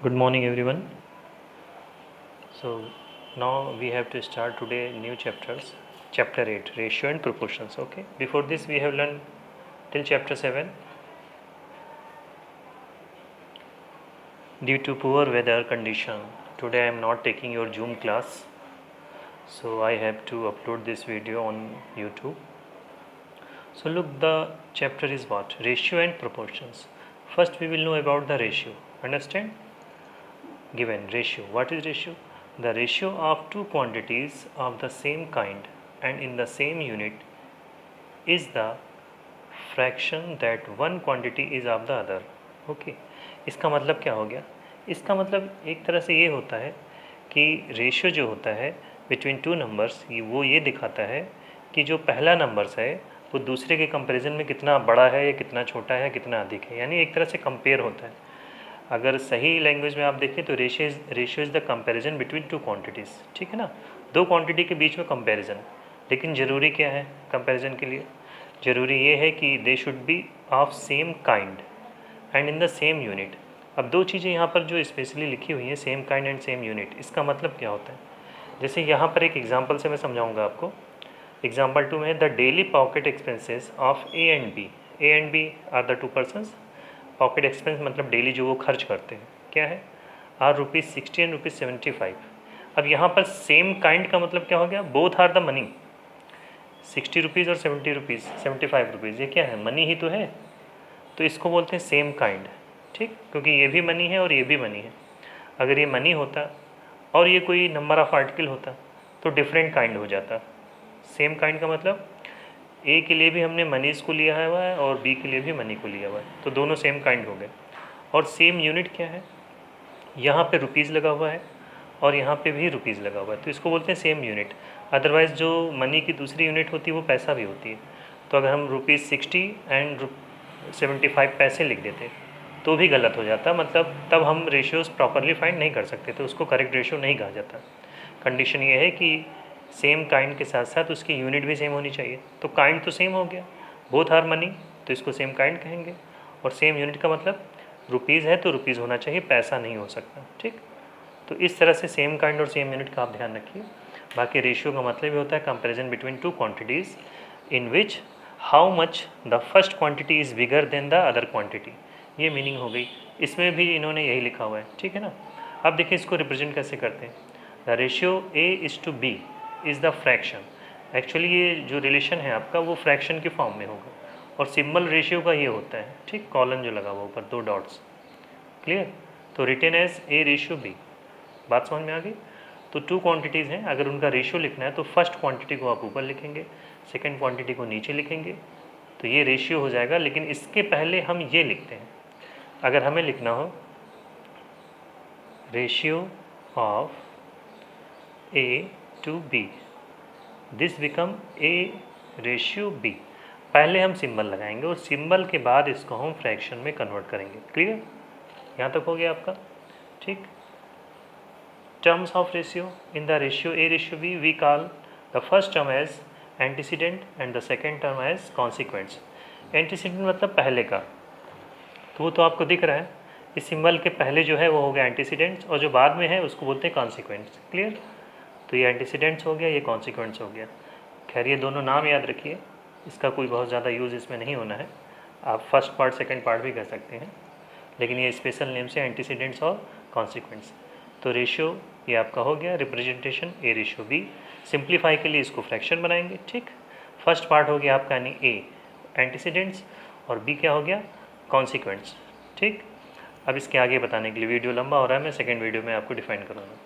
Good morning, everyone. So now we have to start today new chapters. Chapter 8, Ratio and Proportions. Okay. Before this, we have learned till chapter 7. Due to poor weather condition, today I am not taking your Zoom class. So I have to upload this video on YouTube. So look, the chapter is what? Ratio and proportions. First, we will know about the ratio. Understand? Given ratio. What is ratio? The ratio of two quantities of the same kind and in the same unit is the fraction that one quantity is of the other. Okay इसका मतलब क्या हो गया? इसका मतलब एक तरह से ये होता है कि रेशियो जो होता है बिटवीन टू नंबर्स वो ये दिखाता है कि जो पहला नंबर्स है वो दूसरे के कंपैरिजन में कितना बड़ा है या कितना छोटा है, कितना अधिक है, यानी एक तरह से कंपेयर होता है। अगर सही लैंग्वेज में आप देखें तो ratio is the comparison between two quantities. ठीक है ना, दो क्वांटिटी के बीच में कंपैरिजन। लेकिन ज़रूरी क्या है कंपैरिजन के लिए? ज़रूरी ये है कि they should be of same kind and in the same unit. अब दो चीज़ें यहाँ पर जो स्पेशली लिखी हुई हैं, same kind and same unit, इसका मतलब क्या होता है? जैसे यहाँ पर एक एग्जांपल से मैं समझाऊंगा आपको। एग्जांपल 2 में the daily pocket expenses of A and B are the two persons. Pocket expense मतलब डेली जो वो खर्च करते हैं, क्या है? Are ₹60 and ₹75। अब यहाँ पर सेम काइंड का मतलब क्या हो गया? Both are the money. ₹60 और ₹70, ₹75, ये क्या है? मनी ही तो है। तो इसको बोलते हैं सेम काइंड। ठीक, क्योंकि ये भी मनी है और ये भी मनी है। अगर ये मनी होता और ये कोई नंबर ऑफ आर्टिकल होता तो डिफरेंट काइंड हो जाता। सेम काइंड का मतलब ए के लिए भी हमने मनीज़ को लिया हुआ है और बी के लिए भी मनी को लिया हुआ है, तो दोनों सेम काइंड हो गए। और सेम यूनिट क्या है? यहाँ पे रुपीज़ लगा हुआ है और यहाँ पे भी रुपीज़ लगा हुआ है, तो इसको बोलते हैं सेम यूनिट। अदरवाइज़ जो मनी की दूसरी यूनिट होती है वो पैसा भी होती है। तो अगर हम ₹60 एंड 75 पैसे लिख देते तो भी गलत हो जाता, मतलब तब हम रेशियोज़ प्रॉपरली फाइंड नहीं कर सकते, तो उसको करेक्ट रेशियो नहीं कहा जाता। कंडीशन ये है कि सेम काइंड के साथ साथ उसकी यूनिट भी सेम होनी चाहिए। तो काइंड तो सेम हो गया, बोथ आर मनी, तो इसको सेम काइंड कहेंगे। और सेम यूनिट का मतलब रुपीज़ है तो रुपीज़ होना चाहिए, पैसा नहीं हो सकता। ठीक, तो इस तरह से सेम काइंड और सेम यूनिट का आप ध्यान रखिए। बाकी रेशियो का मतलब ये होता है comparison between two quantities in which how much the first quantity is bigger than the other quantity. ये मीनिंग हो गई। इसमें भी इन्होंने यही लिखा हुआ है। ठीक है ना। अब देखिए इसको रिप्रेजेंट कैसे करते हैं। The ratio A:B is the fraction. Actually ये जो रिलेशन है आपका वो फ्रैक्शन के फॉर्म में होगा और सिंबल रेशियो का ये होता है। ठीक, कॉलन जो लगा हुआ ऊपर 2 डॉट्स। क्लियर? तो रिटेन एज A:B। बात समझ में आ गई? तो टू क्वांटिटीज़ हैं, अगर उनका रेशियो लिखना है तो फर्स्ट क्वांटिटी को आप ऊपर लिखेंगे, सेकंड क्वांटिटी को नीचे लिखेंगे, तो ये रेशियो हो जाएगा। लेकिन इसके पहले हम ये लिखते हैं, अगर हमें लिखना हो ratio of A:B, this become A:B। पहले हम सिंबल लगाएंगे और सिंबल के बाद इसको हम फ्रैक्शन में कन्वर्ट करेंगे। क्लियर? यहाँ तक हो गया आपका? ठीक। Terms of ratio. In the ratio A:B, we call the first term as antecedent and the second term as consequence. Antecedent मतलब पहले का, तो वो तो आपको दिख रहा है। इस सिंबल के पहले जो है वो हो गया एंटीसीडेंट्स और जो बाद में है उसको बोलते हैं कॉन्सिक्वेंट्स। क्लियर? तो ये एंटीसीडेंट्स हो गया, ये कॉन्सिक्वेंट्स हो गया। खैर ये दोनों नाम याद रखिए, इसका कोई बहुत ज़्यादा यूज़ इसमें नहीं होना है। आप फर्स्ट पार्ट सेकंड पार्ट भी कर सकते हैं, लेकिन ये स्पेशल नेम से एंटीसीडेंट्स और कॉन्सिक्वेंट्स। तो रेशियो ये आपका हो गया रिप्रेजेंटेशन A:B। सिंप्लीफाई के लिए इसको फ्रैक्शन बनाएंगे। ठीक, फर्स्ट पार्ट हो गया आपका यानी A एंटीसीडेंट्स और B क्या हो गया? कॉन्सिक्वेंट्स। ठीक, अब इसके आगे बताने के लिए वीडियो लंबा हो रहा है, मैं सेकेंड वीडियो में आपको डिफाइन करूँगा।